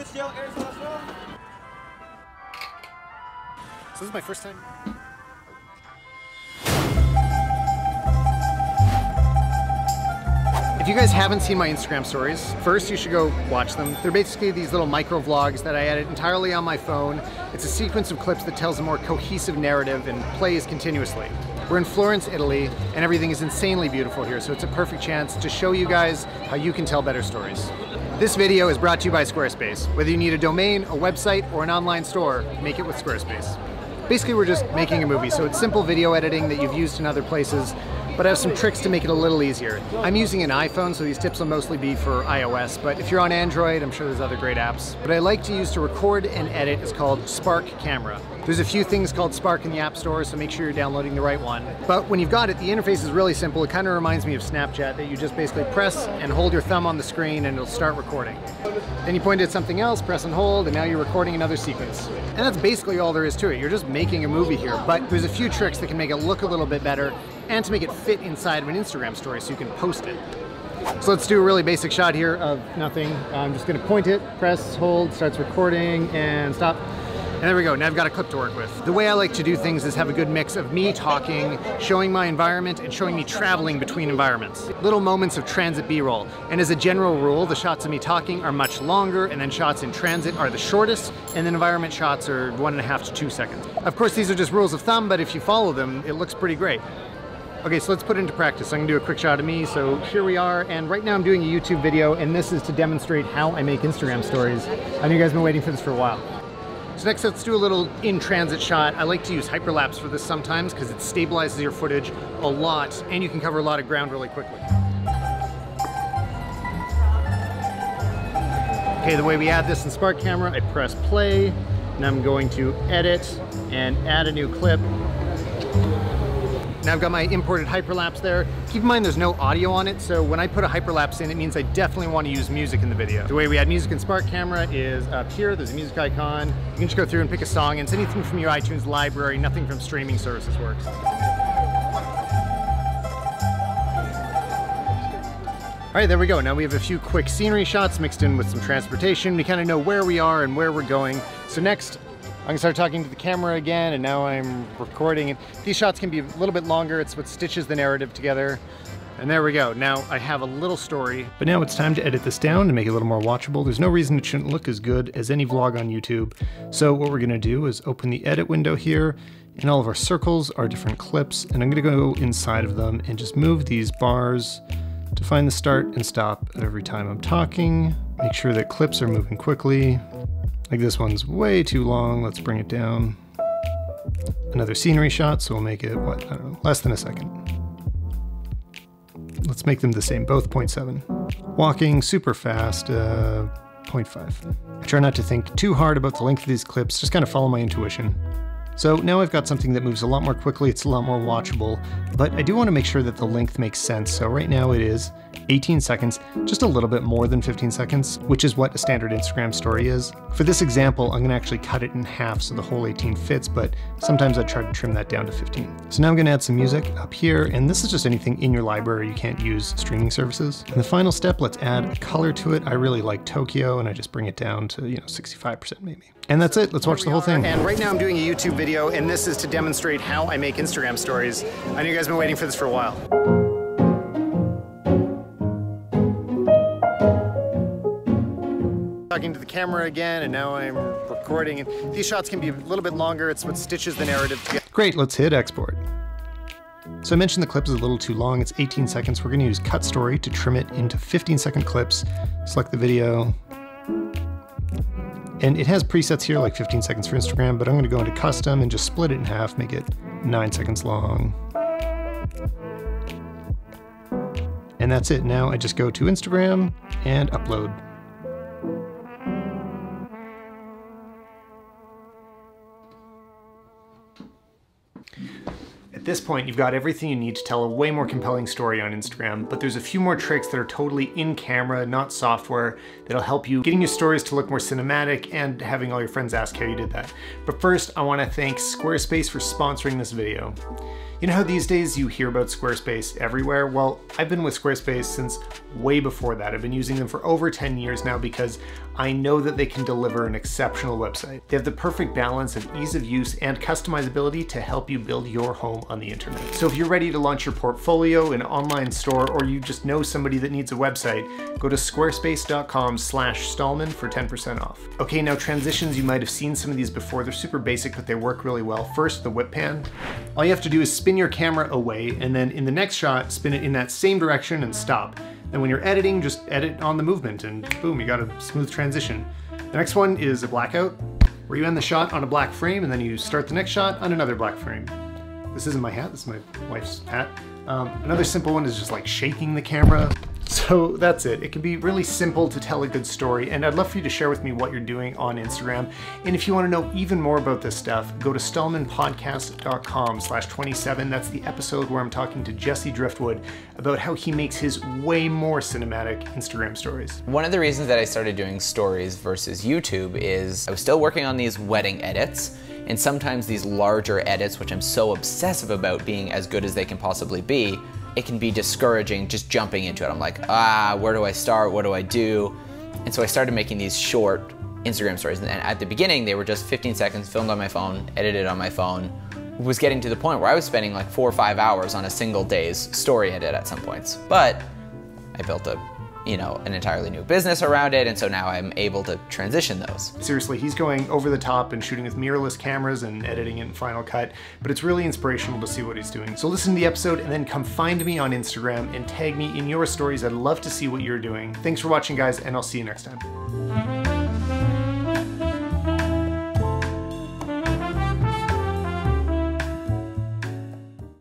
So this is my first time. If you guys haven't seen my Instagram stories, first you should go watch them. They're basically these little micro vlogs that I edit entirely on my phone. It's a sequence of clips that tells a more cohesive narrative and plays continuously. We're in Florence, Italy, and everything is insanely beautiful here, so it's a perfect chance to show you guys how you can tell better stories. This video is brought to you by Squarespace. Whether you need a domain, a website, or an online store, make it with Squarespace. Basically, we're just making a movie, so it's simple video editing that you've used in other places, but I have some tricks to make it a little easier. I'm using an iPhone, so these tips will mostly be for iOS, but if you're on Android, I'm sure there's other great apps. What I like to use to record and edit is called Spark Camera. There's a few things called Spark in the App Store, so make sure you're downloading the right one. But when you've got it, the interface is really simple. It kind of reminds me of Snapchat, that you just basically press and hold your thumb on the screen and it'll start recording. Then you point at something else, press and hold, and now you're recording another sequence. And that's basically all there is to it. You're just making a movie here, but there's a few tricks that can make it look a little bit better and to make it fit inside of an Instagram story so you can post it. So let's do a really basic shot here of nothing. I'm just gonna point it, press, hold, starts recording, and stop. And there we go, now I've got a clip to work with. The way I like to do things is have a good mix of me talking, showing my environment, and showing me traveling between environments. Little moments of transit B-roll. And as a general rule, the shots of me talking are much longer, and then shots in transit are the shortest, and then environment shots are 1.5 to 2 seconds. Of course, these are just rules of thumb, but if you follow them, it looks pretty great. Okay, so let's put it into practice. I'm gonna do a quick shot of me. So here we are, and right now I'm doing a YouTube video, and this is to demonstrate how I make Instagram stories. I know you guys have been waiting for this for a while. So next, let's do a little in-transit shot. I like to use hyperlapse for this sometimes because it stabilizes your footage a lot, and you can cover a lot of ground really quickly. Okay, the way we add this in Spark Camera, I press play, and I'm going to edit and add a new clip. Now I've got my imported hyperlapse there. Keep in mind there's no audio on it, so when I put a hyperlapse in, it means I definitely want to use music in the video. The way we add music in Spark Camera is up here. There's a music icon. You can just go through and pick a song, and it's anything from your iTunes library. Nothing from streaming services works. All right, there we go. Now we have a few quick scenery shots mixed in with some transportation. We kind of know where we are and where we're going. So next, I'm gonna start talking to the camera again, and now I'm recording. And these shots can be a little bit longer. It's what stitches the narrative together. And there we go. Now I have a little story. But now it's time to edit this down to make it a little more watchable. There's no reason it shouldn't look as good as any vlog on YouTube. So what we're gonna do is open the edit window here, and all of our circles are different clips, and I'm gonna go inside of them and just move these bars to find the start and stop every time I'm talking. Make sure that clips are moving quickly. Like this one's way too long, let's bring it down. Another scenery shot, so we'll make it, what, I don't know, less than a second. Let's make them the same, both 0.7. Walking super fast, 0.5. I try not to think too hard about the length of these clips, just kind of follow my intuition. So now I've got something that moves a lot more quickly, it's a lot more watchable, but I do want to make sure that the length makes sense. So right now it is 18 seconds, just a little bit more than 15 seconds, which is what a standard Instagram story is. For this example, I'm gonna actually cut it in half so the whole 18 fits, but sometimes I try to trim that down to 15. So now I'm gonna add some music up here, and this is just anything in your library. You can't use streaming services. And the final step, let's add a color to it. I really like Tokyo, and I just bring it down to, 65% maybe. And that's it, let's watch the whole thing. And right now I'm doing a YouTube video, and this is to demonstrate how I make Instagram stories. I know you guys have been waiting for this for a while. Talking to the camera again, and now I'm recording. And these shots can be a little bit longer. It's what stitches the narrative together. Great, let's hit export. So I mentioned the clip is a little too long. It's 18 seconds. We're gonna use CUTSTORY to trim it into 15-second clips. Select the video. And it has presets here, like 15 seconds for Instagram, but I'm gonna go into custom and just split it in half, make it 9 seconds long. And that's it. Now I just go to Instagram and upload. At this point, you've got everything you need to tell a way more compelling story on Instagram, but there's a few more tricks that are totally in camera, not software, that'll help you getting your stories to look more cinematic and having all your friends ask how you did that. But first, I want to thank Squarespace for sponsoring this video. You know how these days you hear about Squarespace everywhere? Well, I've been with Squarespace since way before that. I've been using them for over 10 years now because I know that they can deliver an exceptional website. They have the perfect balance of ease of use and customizability to help you build your home on the internet. So if you're ready to launch your portfolio, an online store, or you just know somebody that needs a website, go to squarespace.com/Stalman for 10% off. Okay, now transitions, you might have seen some of these before. They're super basic, but they work really well. First, the whip pan. All you have to do is spin your camera away, and then in the next shot, spin it in that same direction and stop. And when you're editing, just edit on the movement and boom, you got a smooth transition. The next one is a blackout, where you end the shot on a black frame and then you start the next shot on another black frame. This isn't my hat, this is my wife's hat. Another simple one is just like shaking the camera. So that's it. It can be really simple to tell a good story, and I'd love for you to share with me what you're doing on Instagram. And if you want to know even more about this stuff, go to StalmanPodcast.com/27. That's the episode where I'm talking to Jesse Driftwood about how he makes his way more cinematic Instagram stories. One of the reasons that I started doing stories versus YouTube is I was still working on these wedding edits, and sometimes these larger edits, which I'm so obsessive about being as good as they can possibly be, it can be discouraging just jumping into it. I'm like, where do I start? What do I do? And so I started making these short Instagram stories. And at the beginning, they were just 15 seconds, filmed on my phone, edited on my phone. It was getting to the point where I was spending like 4 or 5 hours on a single day's story edit at some points. But I built an entirely new business around it, and so now I'm able to transition those. Seriously, he's going over the top and shooting with mirrorless cameras and editing it in Final Cut, but it's really inspirational to see what he's doing. So listen to the episode and then come find me on Instagram and tag me in your stories. I'd love to see what you're doing. Thanks for watching, guys, and I'll see you next time.